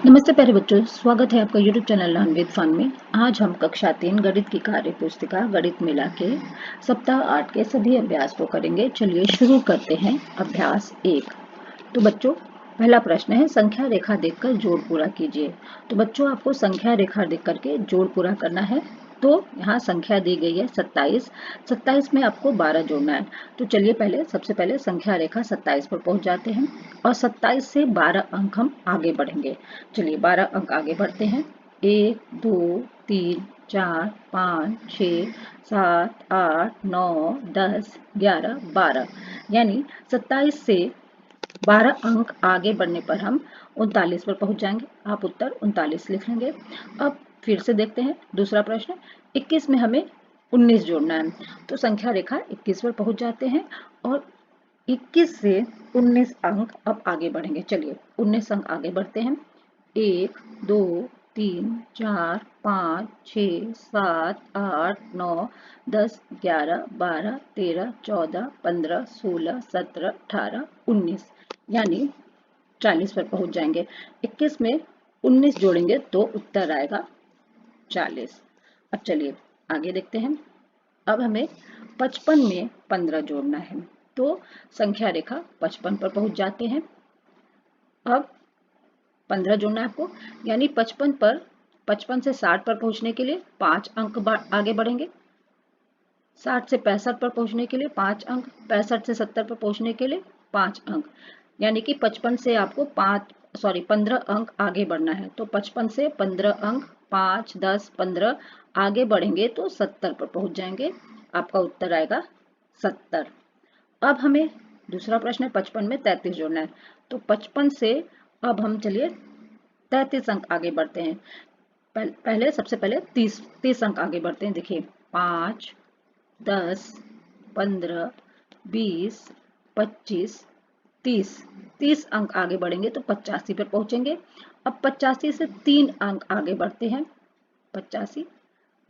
नमस्ते प्यारे बच्चों, स्वागत है आपका YouTube channel learn with fun में। आज हम कक्षा 3 गणित की कार्य पुस्तिका गणित मिला के सप्ताह 8 के सभी अभ्यास को करेंगे। चलिए शुरू करते हैं। अभ्यास 1। तो बच्चों, पहला प्रश्न है संख्या रेखा देखकर जोड़ पूरा कीजिए। तो बच्चों, आपको संख्या रेखा देख करके जोड़ पूरा करना है। तो यहाँ संख्या दी गई है 27। 27 में आपको 12 जोड़ना है। तो चलिए सबसे पहले संख्या रेखा 27 पर पहुंच जाते हैं और 27 से 12 अंक हम आगे बढ़ेंगे। चलिए 12 अंक आगे बढ़ते हैं। 1 2 3 4 5 6 7 8 9 10 11 12, यानी 27 से 12 अंक आगे बढ़ने पर हम 39 पर पहुंच जाएंगे। आप उत्तर 39 लिख लेंगे। अब फिर से देखते हैं दूसरा प्रश्न। 21 में हमें 19 जोड़ना है। तो संख्या रेखा 21 पर पहुंच जाते हैं और 21 से 19 अंक अब आगे बढ़ेंगे। चलिए 19 अंक आगे बढ़ते हैं। 1 2 3 4 5 6 7 8 9 10 11 12 13 14 15 16 17 18 19, यानी 40 पर पहुंच जाएंगे। 21 में 19 जोड़ेंगे तो उत्तर आएगा 40। अब चलिए आगे देखते हैं। अब हमें 55 में 15 जोड़ना है। तो संख्या रेखा 55 पर पहुंच जाते हैं। अब 15 जोड़ना है आपको, यानी 55 से 60 पर पहुंचने के लिए 5 अंक आगे बढ़ेंगे। 60 से 65 पर पहुंचने के लिए 5 अंक, 65 से 70 पर पहुंचने के लिए 5 अंक, यानी कि 55 से आपको 15 अंक आगे बढ़ना है। तो 55 से 15 अंक 5 10 15 आगे बढ़ेंगे तो 70 पर पहुंच जाएंगे। आपका उत्तर आएगा 70। अब हमें दूसरा प्रश्न है 55 में 33 जोड़ना है। तो 55 से अब हम चलिए 33 अंक आगे बढ़ते हैं। सबसे पहले 30 अंक आगे बढ़ते हैं। देखिए 5 10 15 20 25 30 अंक आगे बढ़ेंगे तो 85 पर पहुंचेंगे। अब 85 से 3 अंक आगे बढ़ते हैं। 85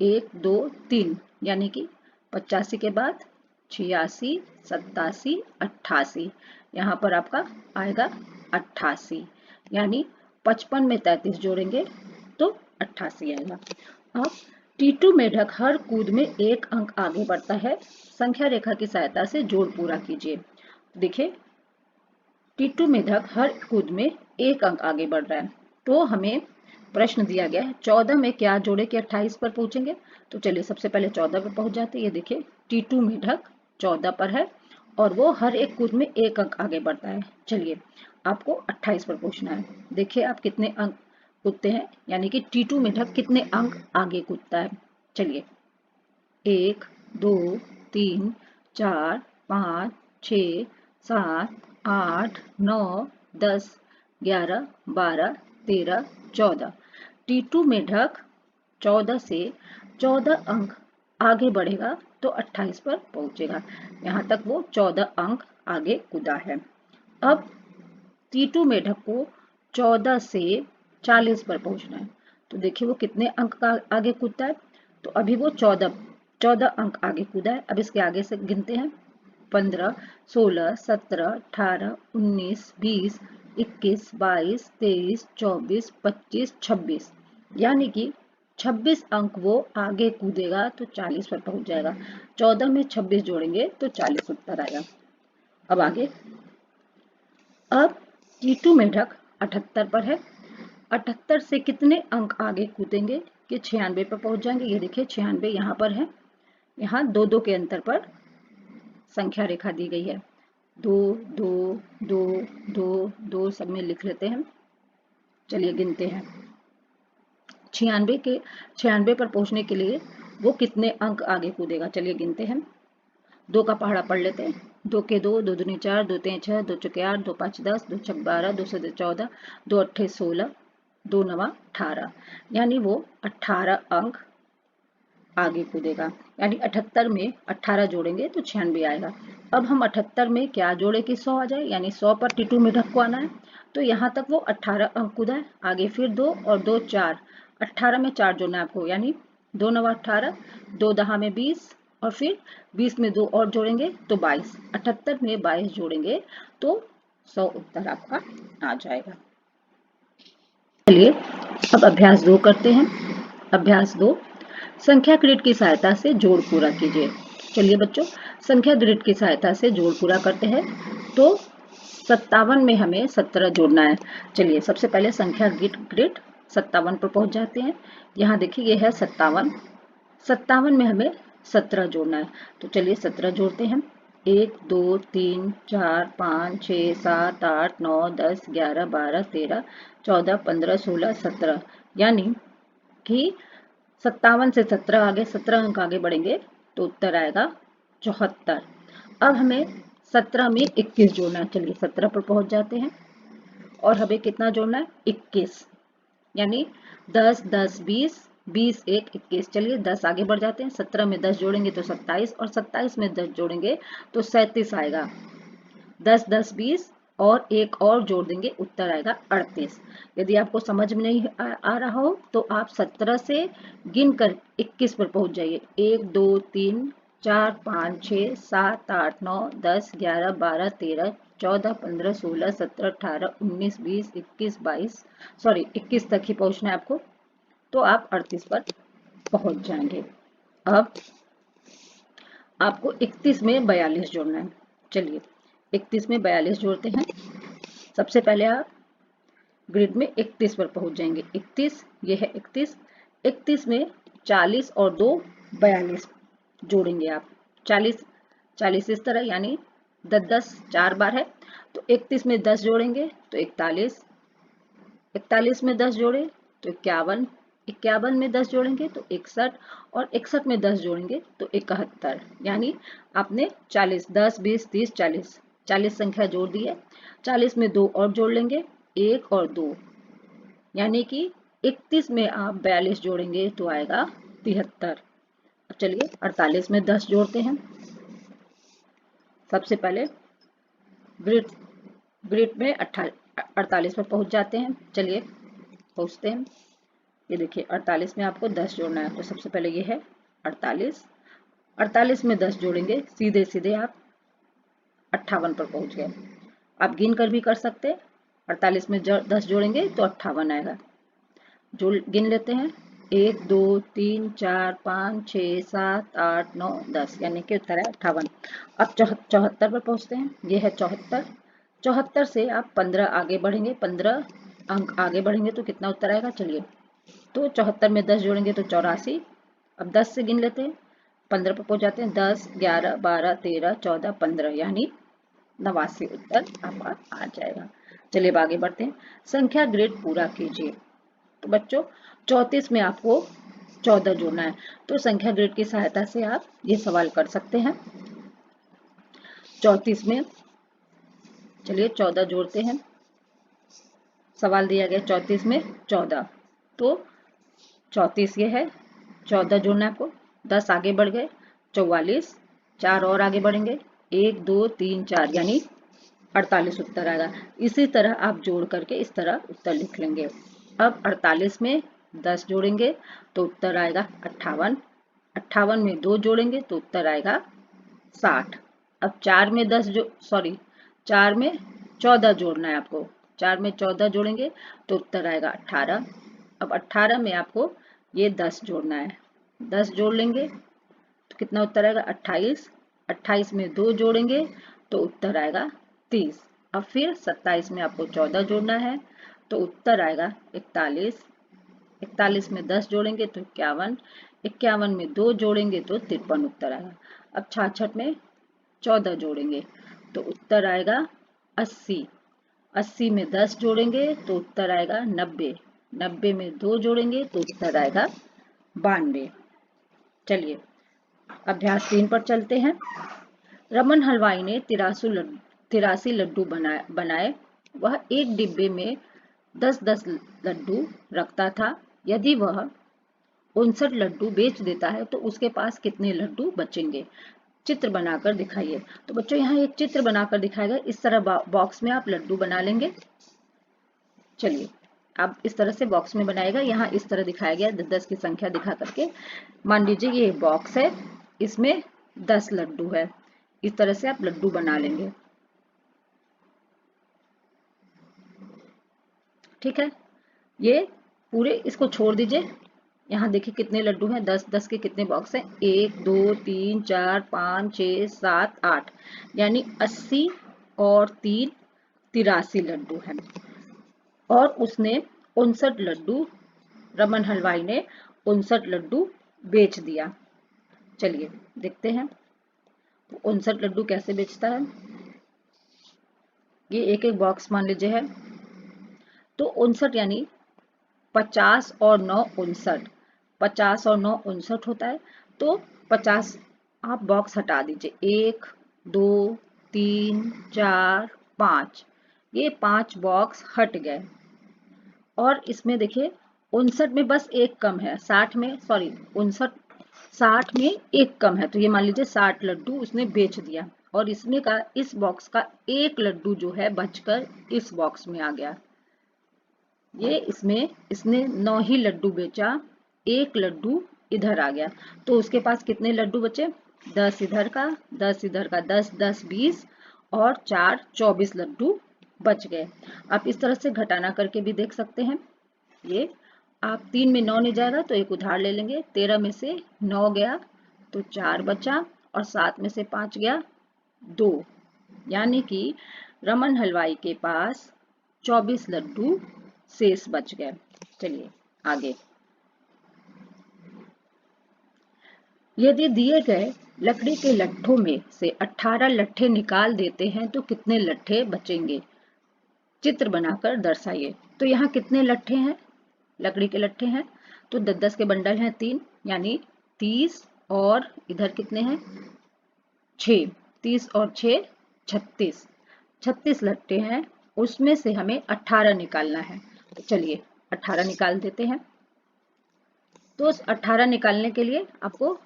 1 2 3, यानी कि 85 के बाद 86 87 88, यहाँ पर आपका आएगा 88, यानी 55 में 33 जोड़ेंगे तो 88 आएगा। अब T2 मेढक हर कूद में 1 अंक आगे बढ़ता है। संख्या रेखा की सहायता से जोड़ पूरा कीजिए। देखिए T2 मेढक हर कूद में 1 अंक आगे बढ़ रहा है। तो हमें प्रश्न दिया गया है 14 में क्या जोड़े कि 28 पर पहुंचेंगे। तो चलिए सबसे पहले 14 पर पहुंच जाते हैं। ये देखिए T2 मेढक 14 पर है और वो हर एक कूद में 1 अंक आगे बढ़ता है। चलिए आपको 28 पर पहुंचना है। देखिए आप कितने अंक कूदते हैं, यानी कि T2 मेढक कितने अंक आगे कूदता है। चलिए 1 2 3 4 5 6 7 8 9 10 11 12 13 14। T2 मेढक 14 से 14 अंक आगे बढ़ेगा तो 28 पर पहुंचेगा। यहाँ तक वो 14 अंक आगे कूदा है। अब T2 मेढक को 14 से 40 पर पहुंचना है। तो देखिए वो कितने अंक का आगे कूदता है। तो अभी वो 14 अंक आगे कूदा है। अब इसके आगे से गिनते हैं। 15 16 17 18 19 20 21 22 23 24 25 26, यानी कि 26 अंक वो आगे कूदेगा तो 40 पर पहुंच जाएगा। 14 में 26 जोड़ेंगे तो 40 उत्तर आएगा। अब आगे, अब T2 मेढक 78 पर है। 78 से कितने अंक आगे कूदेंगे कि 96 पर पहुंच जाएंगे। ये देखिए 96 यहाँ पर है। यहाँ 2 के अंतर पर संख्या रेखा दी गई है। 2 2 2 2 2 सब में लिख लेते हैं। चलिए गिनते हैं। 96 पर पहुंचने के लिए वो कितने अंक आगे कूदेगा। चलिए गिनते हैं। 2 का पहाड़ा पढ़ लेते हैं। 2 के 2 2 दूनी 4 2 3 6 2 चौके 8 2 5 10 2 6 12 2 से 14 2 अट्ठे 16 2 नवा 18, यानी वो 18 अंक आगे कूदेगा। यानी 78 में 18 जोड़ेंगे तो 96 आएगा। अब हम 78 में क्या जोड़े कि 100 आ जाए, यानी 100 पर T2 मेढक को आना है। तो यहाँ तक वो 18 अंक कूदा है। आगे फिर 2 और 2 4, 18 में 4 जोड़ना है आपको, यानी 2 नवा 18 2 दहा में 20 और फिर 20 में 2 और जोड़ेंगे तो 22। 78 में 22 जोड़ेंगे तो 100 उत्तर आपका आ जाएगा। चलिए अब अभ्यास 2 करते हैं। अभ्यास 2, संख्या ग्रिड की सहायता से जोड़ पूरा कीजिए। चलिए बच्चों, संख्या ग्रिड की सहायता से जोड़ पूरा करते हैं। तो 57 में हमें 17 जोड़ना है। चलिए सबसे पहले संख्या ग्रिड 57 पर पहुंच जाते हैं। यहाँ देखिए ये है 57, 57 में हमें 17 जोड़ना है। तो चलिए 17 जोड़ते हैं। 1 2 3 4 5 6 7 8 9 10 11 12 13 14 15 16 17, यानी कि 57 से 17 आगे 17 अंक आगे बढ़ेंगे तो उत्तर आएगा 74। अब हमें 17 में 21 जोड़ना है। चलिए 17 पर पहुंच जाते हैं और हमें कितना जोड़ना है? 21, यानी 10 10 20 20 1 21। चलिए 10 आगे बढ़ जाते हैं। 17 में 10 जोड़ेंगे तो 27 और 27 में 10 जोड़ेंगे तो 37 आएगा। 10 10 20 और एक और जोड़ देंगे, उत्तर आएगा 38। यदि आपको समझ में नहीं आ रहा हो तो आप 17 से गिनकर 21 पर पहुंच जाइए। 1 2 3 4 5 6 7 8 9 10 11 12 13 14 15 16 17 18 19 20 21 22, सॉरी 21 तक ही पहुंचना है आपको, तो आप 38 पर पहुंच जाएंगे। अब आपको 31 में 42 जोड़ना है। चलिए 31 में 42 जोड़ते हैं। सबसे पहले आप ग्रिड में 31 पर पहुंच जाएंगे। 31, ये है 31। 31 में 40 और 2 42 जोड़ेंगे आप। 40 40 इस तरह, यानी 10 10 4 बार है। तो 31 में 10 जोड़ेंगे तो 41, 41 में 10 जोड़े तो 51, 51 में 10 जोड़ेंगे तो 61 और 61 में 10 जोड़ेंगे तो 71, यानी आपने 40 10 20 30 40 40 संख्या जोड़ दी है। 40 में 2 और जोड़ लेंगे, 1 और 2, यानी कि 31 में आप 42 जोड़ेंगे तो आएगा 73। चलिए 48 में 10 जोड़ते हैं। सबसे पहले ग्रिड ग्रिड में 48 पर पहुंच जाते हैं। चलिए पहुंचते हैं। ये देखिए 48 में आपको 10 जोड़ना है। तो सबसे पहले ये है 48, 48 में 10 जोड़ेंगे, सीधे सीधे आप 58 पर पहुंच गए। आप गिन कर भी कर सकते हैं। 48 में 10 जोड़ेंगे तो 58 आएगा। जो गिन लेते हैं, 1 2 3 4 5 6 7 8 9 10, यानी कि उत्तर है 58। अब 74 पर पहुंचते हैं। ये है 74, 74 से आप 15 आगे बढ़ेंगे, 15 अंक आगे बढ़ेंगे तो कितना उत्तर आएगा? चलिए, तो 74 में 10 जोड़ेंगे तो 84। अब 10 से गिन लेते हैं, 15 पर पहुंच जाते हैं। 10 11 12 13 14 15, यानी 89 उत्तर आपका आ जाएगा। चलिए अब आगे बढ़ते हैं। संख्या ग्रिड पूरा कीजिए। तो बच्चों 34 में आपको 14 जोड़ना है। तो संख्या ग्रिड की सहायता से आप ये सवाल कर सकते हैं। 34 में चलिए 14 जोड़ते हैं। सवाल दिया गया 34 में 14, तो 34 ये है, 14 जोड़ना है आपको। 10 आगे बढ़ गए, 44, 4 और आगे बढ़ेंगे, 1 2 3 4, यानी 48 उत्तर आएगा। इसी तरह आप जोड़ करके इस तरह उत्तर लिख लेंगे। अब 48 में 10 जोड़ेंगे तो उत्तर आएगा 58, 58 में 2 जोड़ेंगे तो उत्तर आएगा 60। अब 4 में 4 में 14 जोड़ना है आपको। 4 में 14 जोड़ेंगे तो उत्तर आएगा 18। अब 18 में आपको ये 10 जोड़ना है। 10 जोड़ लेंगे तो कितना उत्तर आएगा? 28। 28 में 2 जोड़ेंगे तो उत्तर आएगा 30। अब फिर 27 में आपको 14 जोड़ना है तो उत्तर आएगा 41। 41 में 10 जोड़ेंगे तो 51। 51 में 2 जोड़ेंगे तो 53 उत्तर आएगा। अब 66 में 14 जोड़ेंगे तो उत्तर आएगा 80। 80 में 10 जोड़ेंगे तो उत्तर आएगा 90। 90 में 2 जोड़ेंगे तो उत्तर आएगा 92। चलिए अभ्यास 3 पर चलते हैं। रमन हलवाई ने 83 लड्डू बनाए। वह एक डिब्बे में 10-10 लड्डू रखता था। यदि वह 59 लड्डू बेच देता है तो उसके पास कितने लड्डू बचेंगे? चित्र बनाकर दिखाइए। तो बच्चों यहाँ एक चित्र बनाकर दिखाएगा। इस तरह बॉक्स में आप लड्डू बना लेंगे। चलिए आप इस तरह से बॉक्स में बनाएगा। यहाँ इस तरह दिखाया गया 10 की संख्या दिखा करके। मान लीजिए ये बॉक्स है, इसमें 10 लड्डू है। इस तरह से आप लड्डू बना लेंगे। ठीक है, ये पूरे इसको छोड़ दीजिए। यहाँ देखिए कितने लड्डू हैं, 10 10 के कितने बॉक्स हैं, 1 2 3 4 5 6 7 8, यानी 80 और 3 83 लड्डू हैं। और उसने 59 लड्डू, रमन हलवाई ने 59 लड्डू बेच दिया। चलिए देखते हैं 59 लड्डू कैसे बेचता है। ये एक एक बॉक्स मान लीजिए है, तो 59 यानी 50 और 9 59, 50 और 9 59 होता है। तो 50 आप बॉक्स हटा दीजिए, 1 2 3 4 5, ये 5 बॉक्स हट गए। और इसमें देखिए 59 में बस एक कम है, 60 में, सॉरी 59 60 में एक कम है, तो ये मान लीजिए 60 लड्डू उसने बेच दिया। और इसमें का इस बॉक्स का एक लड्डू जो है बचकर इस बॉक्स में आ गया। ये इसमें इसने 9 ही लड्डू बेचा, एक लड्डू इधर आ गया, तो उसके पास कितने लड्डू बचे, 10 इधर का 10 इधर का, 10 10 20 और 4 24 लड्डू बच गए। आप इस तरह से घटाना करके भी देख सकते हैं। ये आप 3 में 9 नहीं जाएगा तो एक उधार ले लेंगे, 13 में से 9 गया तो 4 बचा, और 7 में से 5 गया 2, यानी कि रमन हलवाई के पास 24 लड्डू शेष बच गए। चलिए आगे, यदि दिए गए लकड़ी के लट्ठों में से 18 लट्ठे निकाल देते हैं तो कितने लट्ठे बचेंगे, चित्र बनाकर दर्शाइए। तो यहाँ कितने लट्ठे हैं, लकड़ी के लट्ठे हैं, तो 10 10 के बंडल हैं 3, यानी 30, और इधर कितने हैं 6, 30 और 6 36, 36 लट्ठे हैं, उसमें से हमें 18 निकालना है। तो चलिए 18 निकाल देते हैं। तो उस 18 निकालने के लिए आपको,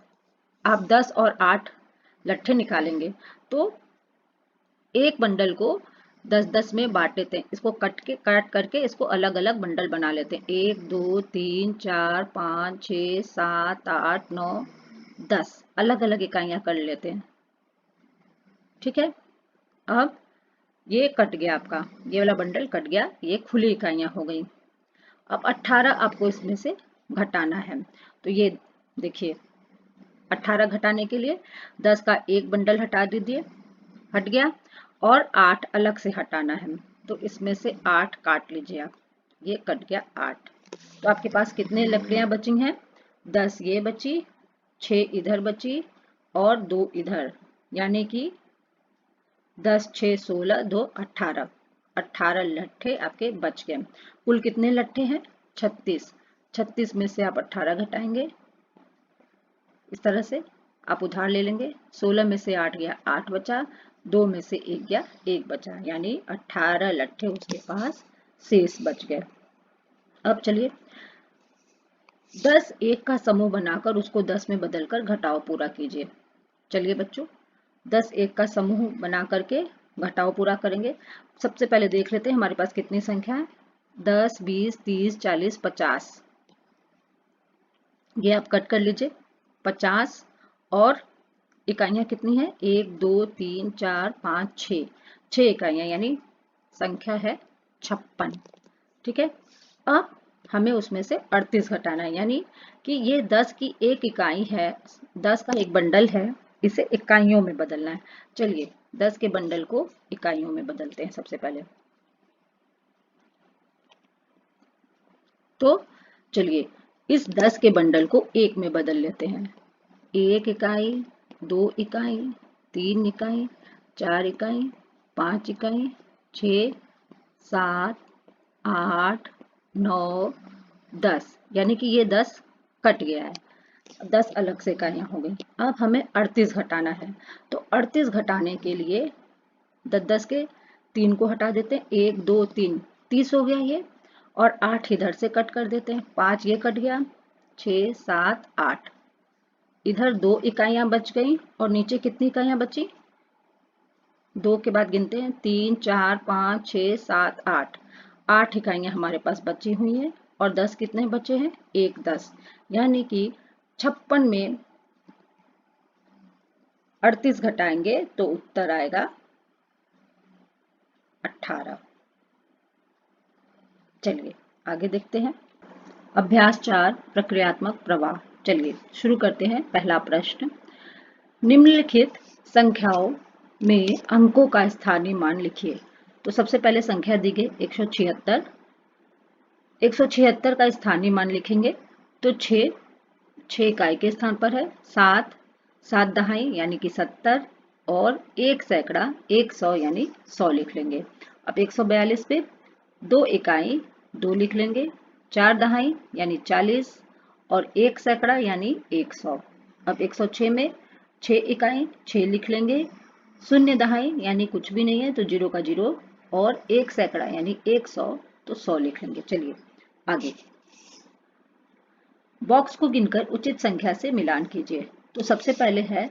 आप 10 और 8 लट्ठे निकालेंगे, तो एक बंडल को 10 10 में बांट लेते हैं, इसको काट करके इसको अलग अलग बंडल बना लेते हैं, 1 2 3 4 5 6 7 8 9 10 अलग अलग इकाइयां कर लेते हैं। ठीक है, अब ये कट गया आपका, ये वाला बंडल कट गया, ये खुली इकाइयां हो गई। अब 18 आपको इसमें से घटाना है, तो ये देखिए 18 घटाने के लिए 10 का एक बंडल हटा दीजिए, हट गया, और 8 अलग से हटाना है, तो इसमें से 8 काट लीजिए आप, ये कट गया 8। तो आपके पास कितने लकड़ियां बची हैं, 10 ये बची, 6 इधर बची और 2 इधर, यानी कि 10 6 16 2 18, 18 लट्ठे आपके बच गए। कुल कितने लट्ठे हैं 36, 36 में से आप 18 घटाएंगे, इस तरह से आप उधार ले लेंगे, 16 में से 8 गया 8 बचा, 2 में से 1 गया 1 बचा, यानी 18 लट्ठे उसके पास शेष बच गए। अब चलिए 10 एक का समूह बनाकर उसको 10 में बदलकर घटाव पूरा कीजिए। चलिए बच्चों 10 एक का समूह बना करके घटाव पूरा करेंगे। सबसे पहले देख लेते हैं हमारे पास कितनी संख्या है, 10 20 30 40 50, ये आप कट कर लीजिए 50, और इकाइयां कितनी है 1 2 3 4 5 6, 6 इकाइयां, यानी संख्या है 56। ठीक है, अब हमें उसमें से 38 घटाना है, यानी कि ये 10 की एक इकाई है, 10 का एक बंडल है, इसे इकाइयों में बदलना है। चलिए 10 के बंडल को इकाइयों में बदलते हैं सबसे पहले। तो चलिए इस 10 के बंडल को एक में बदल लेते हैं, 1 इकाई 2 इकाई 3 इकाई 4 इकाई 5 इकाई 6 7 8 9 10, यानी कि ये 10 कट गया है, 10 अलग से इकाइयां हो गई। अब हमें 38 घटाना है, तो 38 घटाने के लिए 10 10 के 3 को हटा देते हैं, 1 2 3 30 हो गया ये, और 8 इधर से कट कर देते हैं, 5 ये कट गया, 6 7 8, इधर 2 इकाइयां बच गई, और नीचे कितनी इकाइयां बची, 2 के बाद गिनते हैं 3 4 5 6 7 8, 8 इकाइयां हमारे पास बची हुई हैं, और 10 कितने बचे हैं 1 10, यानी कि 56 में 38 घटाएंगे तो उत्तर आएगा 18। चलिए आगे देखते हैं। अभ्यास 4 प्रक्रियात्मक प्रवाह। चलिए शुरू करते हैं। पहला प्रश्न, निम्नलिखित संख्याओं में अंकों का स्थानीय मान लिखिए। तो सबसे पहले संख्या दी गई 176। 176 का स्थानीय मान लिखेंगे। तो 6 इकाई के स्थान पर है। 7 7 दहाई यानी कि 70 और 1 सैकड़ा 100 यानी 100 लिख लेंगे। अब 142 पे 2 इकाई 2 लिख लेंगे। 4 दहाई यानी 40 और 1 सैकड़ा यानी 100। अब 106 में 6 इकाई 6 लिख लेंगे। 0 दहाई यानी कुछ भी नहीं है तो 0 का 0 और 1 सैकड़ा यानी 100 तो 100 लिख लेंगे। चलिए आगे। बॉक्स को गिनकर उचित संख्या से मिलान कीजिए। तो सबसे पहले है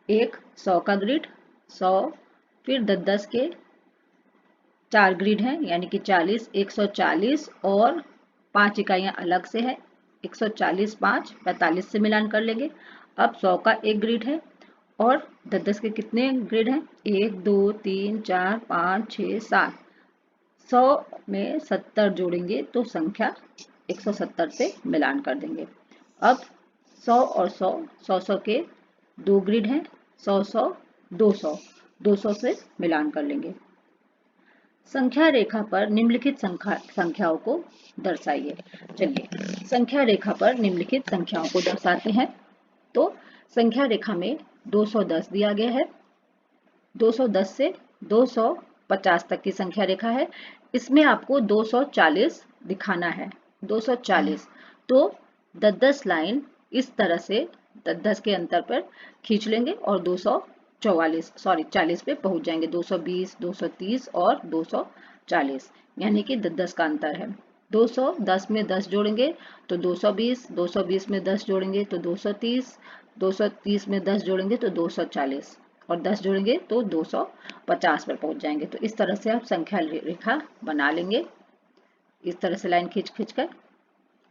एक 100 का ग्रिड, 100, फिर 10-10 के 4 ग्रिड हैं यानी कि 40, 140 और 5 इकाइयां अलग से है। 140 5 45 से मिलान कर लेंगे। अब 100 का एक ग्रिड है और 10-10 के कितने ग्रिड हैं? 1 2 3 4 5 6 7। 100 में 70 जोड़ेंगे तो संख्या 170 से मिलान कर देंगे। अब 100 और 100 100 के 2 ग्रिड हैं। 100 100 200 200 से मिलान कर लेंगे। संख्या रेखा पर निम्नलिखित संख्याओं को दर्शाइए। चलिए संख्या रेखा पर निम्नलिखित संख्याओं को दर्शाते हैं। तो संख्या रेखा में 210 दिया गया है। 210 से 250 तक की संख्या रेखा है। इसमें आपको 240 दिखाना है। 240 तो 10-10 लाइन इस तरह से 10-10 के अंतर पर खींच लेंगे और 40 पे पहुंच जाएंगे। 220 230 और 240 यानी कि 10-10 का अंतर है। 210 में 10 जोड़ेंगे तो 220, 220 में 10 जोड़ेंगे तो 230, 230 में 10 जोड़ेंगे तो 240 और 10 जोड़ेंगे तो 250 पर पहुंच जाएंगे। तो इस तरह से आप संख्या रेखा बना लेंगे, इस तरह से लाइन खींच खींच कर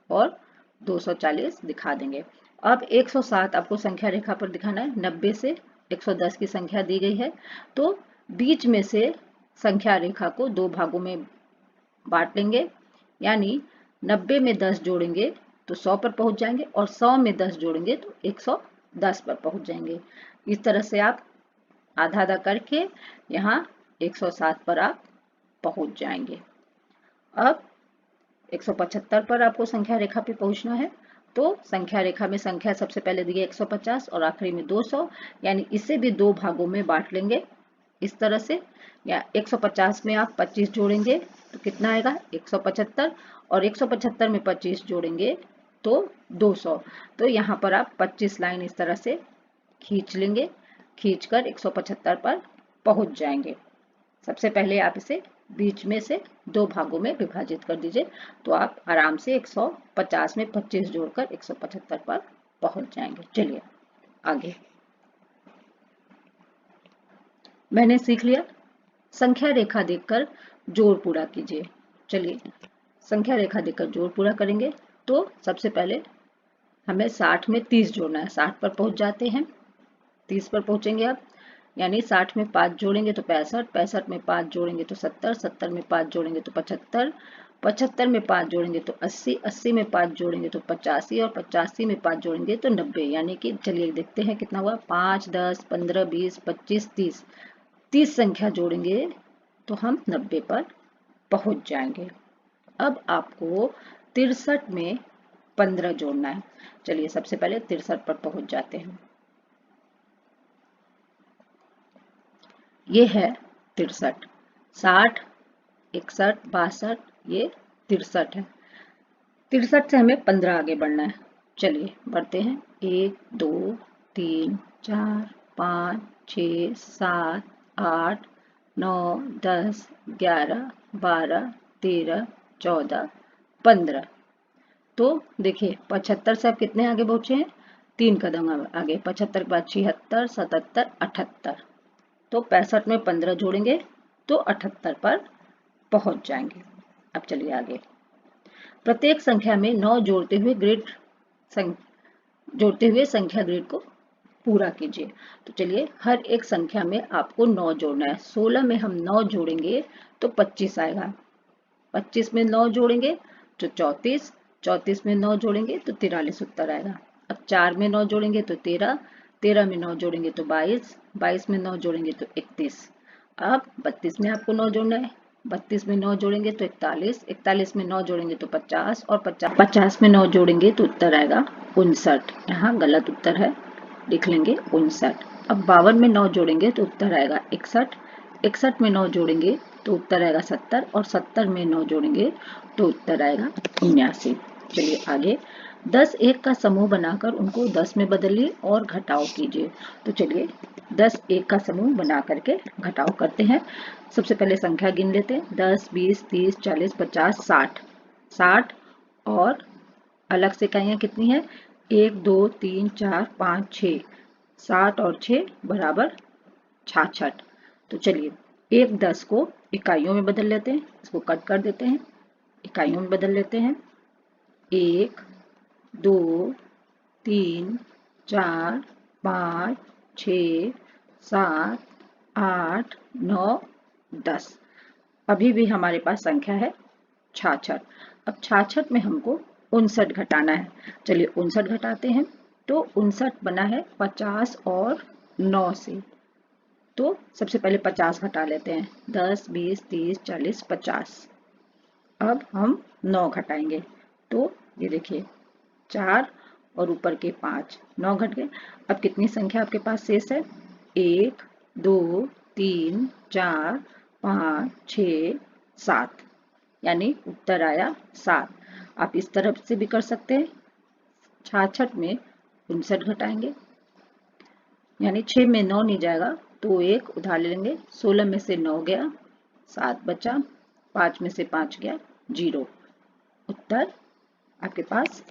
और 240 दिखा देंगे। अब 107 आपको संख्या रेखा पर दिखाना है। 90 से 110 की संख्या दी गई है तो बीच में से संख्या रेखा को 2 भागों में बांट लेंगे, यानी 90 में 10 जोड़ेंगे तो 100 पर पहुंच जाएंगे और 100 में 10 जोड़ेंगे तो 110 पर पहुंच जाएंगे। इस तरह से आप आधा आधा करके यहाँ 107 पर आप पहुंच जाएंगे। अब 175 पर आपको संख्या रेखा पे पहुंचना है। तो संख्या रेखा में संख्या सबसे पहले दी है 150 और आखिरी में 200, यानी इसे भी 2 भागों में बांट लेंगे इस तरह से। या 150 में आप 25 जोड़ेंगे तो कितना आएगा? 175 और 175 में 25 जोड़ेंगे तो 200। तो यहाँ पर आप 25 लाइन इस तरह से खींच लेंगे, खींचकर 175 पर पहुंच जाएंगे। सबसे पहले आप इसे बीच में से 2 भागों में विभाजित कर दीजिए तो आप आराम से 150 में 25 जोड़कर 175 पर पहुंच जाएंगे। चलिए आगे। मैंने सीख लिया। संख्या रेखा देखकर जोड़ पूरा कीजिए। चलिए संख्या रेखा देखकर जोड़ पूरा करेंगे। तो सबसे पहले हमें 60 में 30 जोड़ना है। 60 पर पहुंच जाते हैं, 30 पर पहुंचेंगे आप, यानी 60 में 5 जोड़ेंगे तो 65, 65 में 5 जोड़ेंगे तो 70, 70 में 5 जोड़ेंगे तो 75, 75 में 5 जोड़ेंगे तो 80, 80 में 5 जोड़ेंगे तो 85 और 85 में 5 जोड़ेंगे तो 90। यानी कि चलिए देखते हैं कितना हुआ। 5 10 15 20 25 30, 30 संख्या जोड़ेंगे तो हम 90 पर पहुंच जाएंगे। अब आपको 63 में 15 जोड़ना है। चलिए सबसे पहले 63 पर पहुंच जाते हैं। ये है 63, 60 61 62, ये 63 है। 63 से हमें 15 आगे बढ़ना है। चलिए बढ़ते हैं। 1 2 3 4 5 6 7 8 9 10 11 12 13 14 15। तो देखिए 75 से आप कितने आगे पहुंचे हैं? 3 कदम आगे। 75 के बाद 76 77 78। तो 65 में 15 जोड़ेंगे तो 78 पर पहुंच जाएंगे। अब चलिए आगे। प्रत्येक संख्या में 9 जोड़ते हुए संख्या ग्रिड को पूरा कीजिए। तो चलिए हर एक संख्या में आपको 9 जोड़ना है। 16 में हम 9 जोड़ेंगे तो 25 आएगा। 25 में 9 जोड़ेंगे तो 34, 34 में 9 जोड़ेंगे तो 43 उत्तर आएगा। अब 4 में 9 जोड़ेंगे तो 13, 13 में 9 जोड़ेंगे तो 22, 22 में 9 जोड़ेंगे तो 31। अब 32 में आपको 9 जोड़ना है, 32 में 9 जोड़ेंगे तो 41, 41 में 9 जोड़ेंगे तो 50 और 50 में 9 जोड़ेंगे तो उत्तर आएगा 59। यहाँ गलत उत्तर है, लिख लेंगे 59। अब 52 में 9 जोड़ेंगे तो उत्तर आएगा 61, 61 में 9 जोड़ेंगे तो उत्तर आएगा 70 और 70 में 9 जोड़ेंगे तो उत्तर आएगा 79। चलिए आगे, 10 एक का समूह बनाकर उनको 10 में बदलिए और घटाव कीजिए। तो चलिए 10 एक का समूह बना करके घटाव करते हैं। सबसे पहले संख्या गिन लेते हैं, 10, 20, 30, 40, 50, 60, 60 और अलग से इकाइयाँ कितनी है, 1, 2, 3, 4, 5, 6, 60 और 6 बराबर 66। तो चलिए एक 10 को इकाइयों में बदल लेते हैं, इसको कट कर देते हैं, इकाइयों में बदल लेते हैं। 1, 2, 3, 4, 5, 6, 7, 8, 9, 10। अभी भी हमारे पास संख्या है 66। अब 66 में हमको 59 घटाना है। चलिए 59 घटाते हैं। तो 59 बना है 50 और 9 से। तो सबसे पहले 50 घटा लेते हैं, 10, 20, 30, 40, 50। अब हम 9 घटाएंगे, तो ये देखिए 4 और ऊपर के 5, 9 घट गए। अब कितनी संख्या आपके पास शेष है, 1, 2, 3, 4, 5, 6, 7, यानी उत्तर आया 7। आप इस तरफ से भी कर सकते हैं, 66 में 59 घटाएंगे, यानी 6 में 9 नहीं जाएगा तो एक उधार ले लेंगे, 16 में से 9 गया, 7 बचा, 5 में से 5 गया, 0। उत्तर आपके पास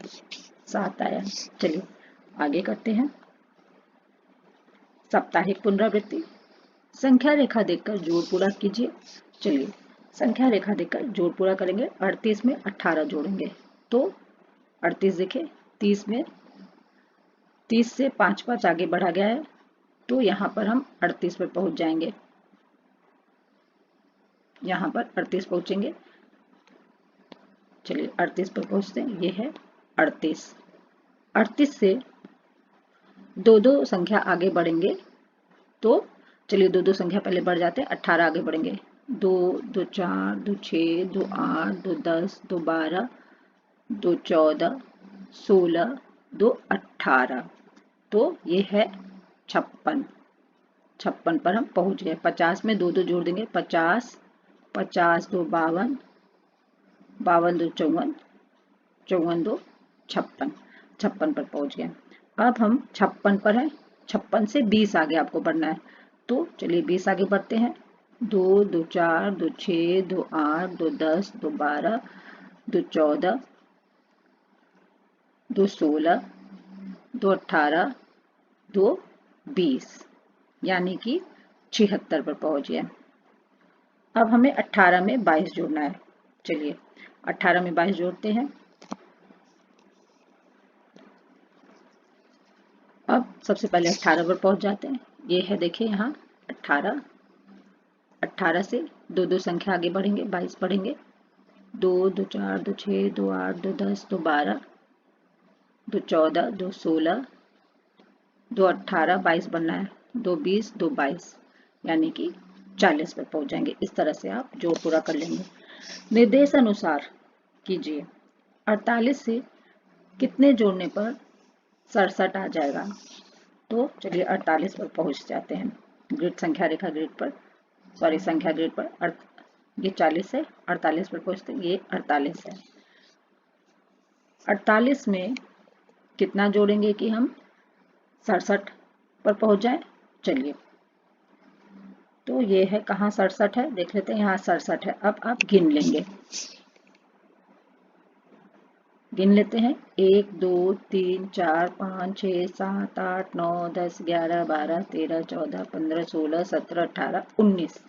7 आया। चलिए आगे करते हैं। साप्ताहिक पुनरावृत्ति, संख्या रेखा देखकर जोड़ पूरा कीजिए। चलिए संख्या रेखा देखकर जोड़ पूरा करेंगे। 38 में 18 जोड़ेंगे तो 38 देखिए, 30 में 30 से 5 5 आगे बढ़ा गया है, तो यहाँ पर हम 38 पर पहुंच जाएंगे। यहाँ पर 38 पहुंचेंगे। चलिए 38 पर पहुंचते हैं, ये है 38। 38 से दो दो संख्या आगे बढ़ेंगे, तो चलिए दो दो संख्या पहले बढ़ जाते हैं, 18 आगे बढ़ेंगे, 2, 2, 4, 2, 6, 2, 8, 2, 10, 2, 12, 2, 14, 16, 2, 18। तो ये है 56। 56 पर हम पहुंच गए। 50 में 2 2 जोड़ देंगे, 50, 50 2 52, 52 2 54, 54 2 56, 56 पर पहुंच गए। अब हम 56 पर हैं, 56 से 20 आगे आपको बढ़ना है, तो चलिए 20 आगे बढ़ते हैं। 2, 2, 4, 2, 6, 2, 8, 2, 10, 2, 12, 2, 14, 2, 16, 2, 18, 2, 20, यानी कि 76 पर पहुंच गए। अब हमें 18 में 22 जोड़ना है। चलिए 18 में 22 जोड़ते हैं। अब सबसे पहले 18 पर पहुंच जाते हैं, ये है देखिए यहाँ 18। 18 से दो दो संख्या आगे बढ़ेंगे, 22 बढ़ेंगे, 2, 2, 4, 2, 6, 2, 8, 2, 10, 2, 12, 2, 14, 2, 16, 2, 18, 22 बनना है, 2, 20, 2, 22, यानी कि 40 पर पहुंच जाएंगे। इस तरह से आप जोड़ पूरा कर लेंगे। निर्देश अनुसार कीजिए, 48 से कितने जोड़ने पर 67 आ जाएगा। तो चलिए 48 पर पहुंच जाते हैं, ग्रिड संख्या रेखा ग्रिड पर, सॉरी संख्या ग्रिड पर। ये 40 है, 48 पर पहुंचते हैं, ये 48 है। 48 में कितना जोड़ेंगे कि हम 67 पर पहुंच जाए। चलिए तो ये है, कहाँ 67 है देख लेते हैं, यहाँ 67 है। अब आप गिन लेंगे, गिन लेते हैं, 1, 2, 3, 4, 5, 6, 7, 8, 9, 10, 11, 12, 13, 14, 15, 16, 17, 18, 19,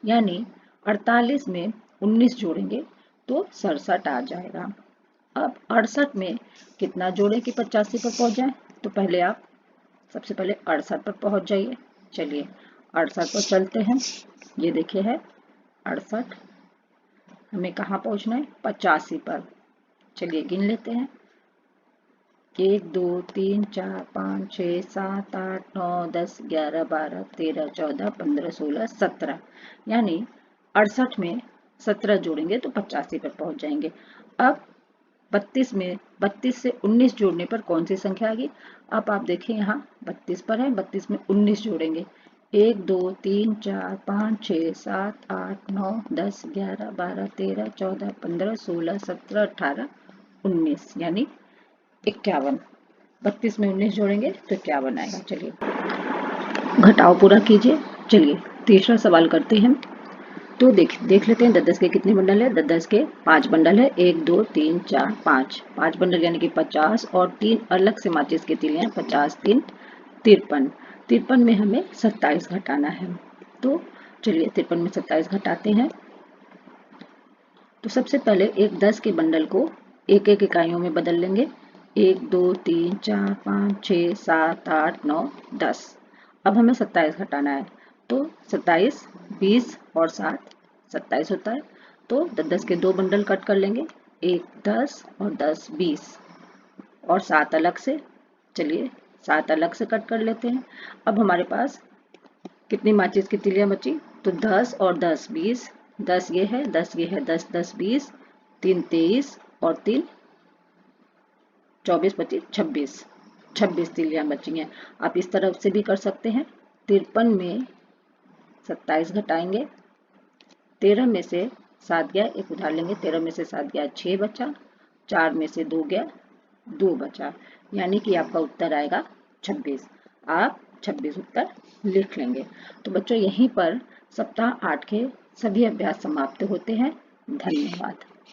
यानी 48 में 19 जोड़ेंगे तो 67 आ जाएगा। अब 68 में कितना जोड़ें कि 85 पर पहुंच जाए। तो पहले आप सबसे पहले 68 पर पहुंच जाइए। चलिए 68 पर चलते हैं, ये देखिए है 68। हमें कहाँ पहुंचना है, 85 पर। चलिए गिन लेते हैं। 1 2 3 4 5 6 7 8 9 10 11 12 13 14 15 16 17, यानी 68 में 17 जोड़ेंगे तो 85 पर पहुंच जाएंगे। अब 32 से 19 जोड़ने पर कौन सी संख्या आएगी? अब आप देखें यहाँ 32 पर है, 32 में 19 जोड़ेंगे। 1 2 3 4 5 6 7 8 9 10 11 12 13 14 15 16 17 18 19, यानी 51। 32 में 19 जोड़ेंगे तो 51 आएगा। चलिए घटाव पूरा कीजिए। चलिए तीसरा सवाल करते हैं। तो देख लेते हैं 10 के कितने बंडल है। 10 के 5 बंडल है। 1 2 3 4 5 बंडल यानी कि 50, और 3 अलग से माचिस की तीलियां। 50 3 53। 53 में हमें 27 घटाना है। तो चलिए 53 में 27 घटाते हैं। तो सबसे पहले एक 10 के बंडल को एक एक इकाइयों में बदल लेंगे। 1 2 3 4 5 6 7 8 9 10। अब हमें 27 घटाना है। तो 27 20 और 7 27 होता है। तो 10 के 2 बंडल कट कर लेंगे। 1 10 और 10 20, और 7 अलग से। चलिए 7 अलग से कट कर लेते हैं। अब हमारे पास कितनी माचिस की तीलियां बची? तो 10 और 10 20, 10 ये है, 10 ये है, 10 10 20, 3 23 और 3 24 25 26। 26 तीलियां बची हैं। आप इस तरफ से भी कर सकते हैं। 53 में 27 घटाएंगे। 13 में से 7 गया, एक उधार लेंगे। 13 में से 7 गया 6 बचा, 4 में से 2 गया 2 बचा, यानी कि आपका उत्तर आएगा 26। आप 26 उत्तर लिख लेंगे। तो बच्चों यहीं पर सप्ताह 8 के सभी अभ्यास समाप्त होते हैं। धन्यवाद।